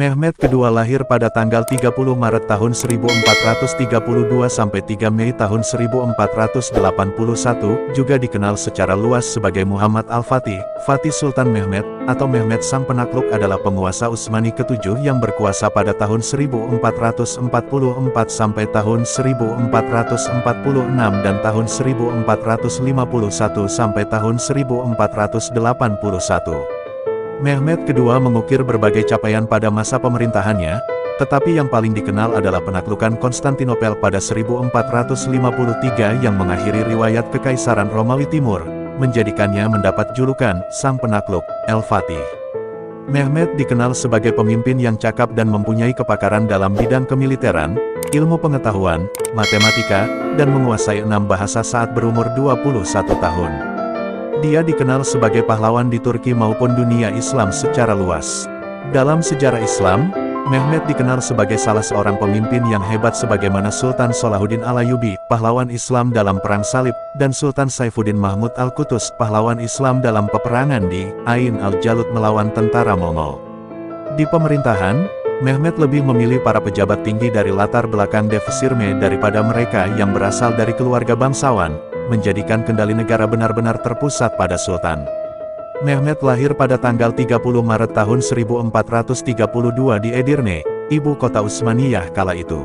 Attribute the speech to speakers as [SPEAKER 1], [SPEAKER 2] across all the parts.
[SPEAKER 1] Mehmed II lahir pada tanggal 30 Maret tahun 1432 sampai 3 Mei tahun 1481, juga dikenal secara luas sebagai Muhammad Al-Fatih. Fatih Sultan Mehmed, atau Mehmed Sang Penakluk adalah penguasa Utsmani ke-7 yang berkuasa pada tahun 1444 sampai tahun 1446 dan tahun 1451 sampai tahun 1481. Mehmed II mengukir berbagai capaian pada masa pemerintahannya, tetapi yang paling dikenal adalah penaklukan Konstantinopel pada 1453 yang mengakhiri riwayat Kekaisaran Romawi Timur, menjadikannya mendapat julukan Sang Penakluk, El-Fatih. Mehmed dikenal sebagai pemimpin yang cakap dan mempunyai kepakaran dalam bidang kemiliteran, ilmu pengetahuan, matematika, dan menguasai 6 bahasa saat berumur 21 tahun. Dia dikenal sebagai pahlawan di Turki maupun dunia Islam secara luas. Dalam sejarah Islam, Mehmed dikenal sebagai salah seorang pemimpin yang hebat sebagaimana Sultan Salahuddin Alayubi, pahlawan Islam dalam Perang Salib, dan Sultan Saifuddin Mahmud Al-Qutus, pahlawan Islam dalam peperangan di Ain al-Jalut melawan tentara Mongol. Di pemerintahan, Mehmed lebih memilih para pejabat tinggi dari latar belakang devesirme daripada mereka yang berasal dari keluarga bangsawan, menjadikan kendali negara benar-benar terpusat pada Sultan. Mehmed lahir pada tanggal 30 Maret tahun 1432 di Edirne, ibu kota Utsmaniyah kala itu.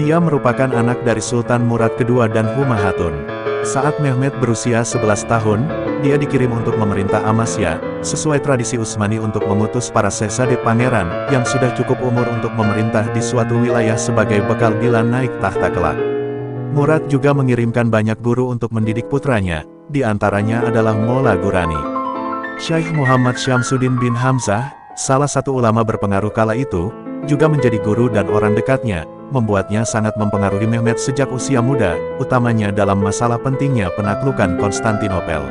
[SPEAKER 1] Dia merupakan anak dari Sultan Murad II dan Huma Hatun. Saat Mehmed berusia 11 tahun, dia dikirim untuk memerintah Amasya, sesuai tradisi Utsmani untuk memutus para sesade pangeran, yang sudah cukup umur untuk memerintah di suatu wilayah sebagai bekal bila naik tahta kelak. Murad juga mengirimkan banyak guru untuk mendidik putranya, di antaranya adalah Molla Ghurani. Syekh Muhammad Syamsuddin bin Hamzah, salah satu ulama berpengaruh kala itu, juga menjadi guru dan orang dekatnya, membuatnya sangat mempengaruhi Mehmed sejak usia muda, utamanya dalam masalah pentingnya penaklukan Konstantinopel.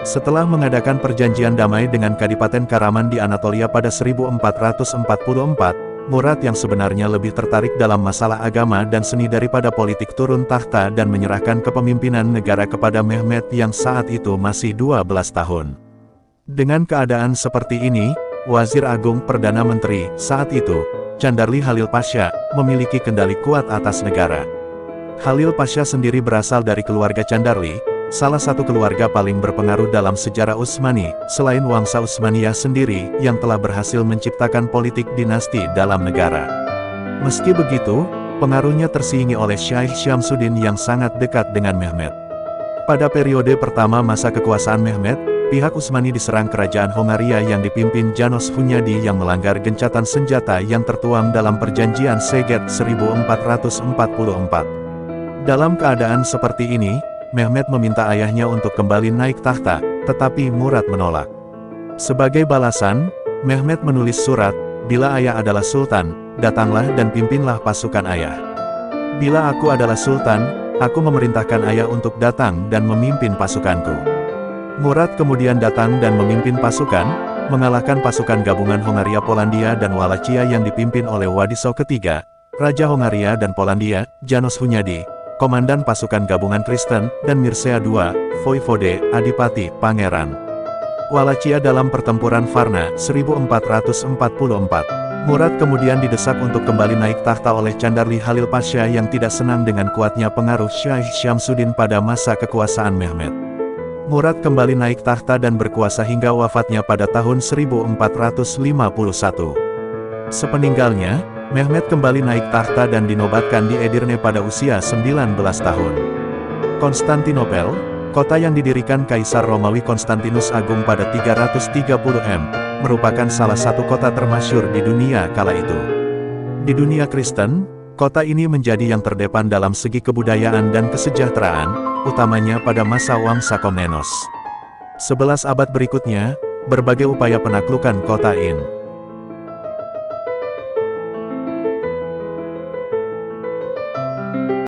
[SPEAKER 1] Setelah mengadakan perjanjian damai dengan Kadipaten Karaman di Anatolia pada 1444, Murad yang sebenarnya lebih tertarik dalam masalah agama dan seni daripada politik turun tahta dan menyerahkan kepemimpinan negara kepada Mehmed yang saat itu masih 12 tahun. Dengan keadaan seperti ini, Wazir Agung Perdana Menteri saat itu, Candarli Halil Pasha, memiliki kendali kuat atas negara. Halil Pasha sendiri berasal dari keluarga Candarli, salah satu keluarga paling berpengaruh dalam sejarah Utsmani, selain Wangsa Utsmaniyah sendiri, yang telah berhasil menciptakan politik dinasti dalam negara. Meski begitu, pengaruhnya tersiingi oleh Syekh Syamsuddin yang sangat dekat dengan Mehmed. Pada periode pertama masa kekuasaan Mehmed, pihak Utsmani diserang kerajaan Hongaria yang dipimpin Janos Hunyadi yang melanggar gencatan senjata yang tertuang dalam perjanjian Szeged 1444. Dalam keadaan seperti ini, Mehmed meminta ayahnya untuk kembali naik tahta, tetapi Murad menolak. Sebagai balasan, Mehmed menulis surat, "Bila ayah adalah sultan, datanglah dan pimpinlah pasukan ayah. Bila aku adalah sultan, aku memerintahkan ayah untuk datang dan memimpin pasukanku." Murad kemudian datang dan memimpin pasukan, mengalahkan pasukan gabungan Hongaria Polandia dan Wallachia yang dipimpin oleh Władysław III, Raja Hongaria dan Polandia, Janos Hunyadi, Komandan pasukan gabungan Kristen, dan Mircea II, Voivode, Adipati, Pangeran Wallachia dalam pertempuran Varna, 1444. Murad kemudian didesak untuk kembali naik tahta oleh Candarli Halil Pasha yang tidak senang dengan kuatnya pengaruh Syekh Syamsuddin pada masa kekuasaan Mehmed. Murad kembali naik tahta dan berkuasa hingga wafatnya pada tahun 1451. Sepeninggalnya, Mehmed kembali naik tahta dan dinobatkan di Edirne pada usia 19 tahun. Konstantinopel, kota yang didirikan Kaisar Romawi Konstantinus Agung pada 330 M, merupakan salah satu kota termasyhur di dunia kala itu. Di dunia Kristen, kota ini menjadi yang terdepan dalam segi kebudayaan dan kesejahteraan, utamanya pada masa Wangsa Komnenos. 11 abad berikutnya, berbagai upaya penaklukan kota ini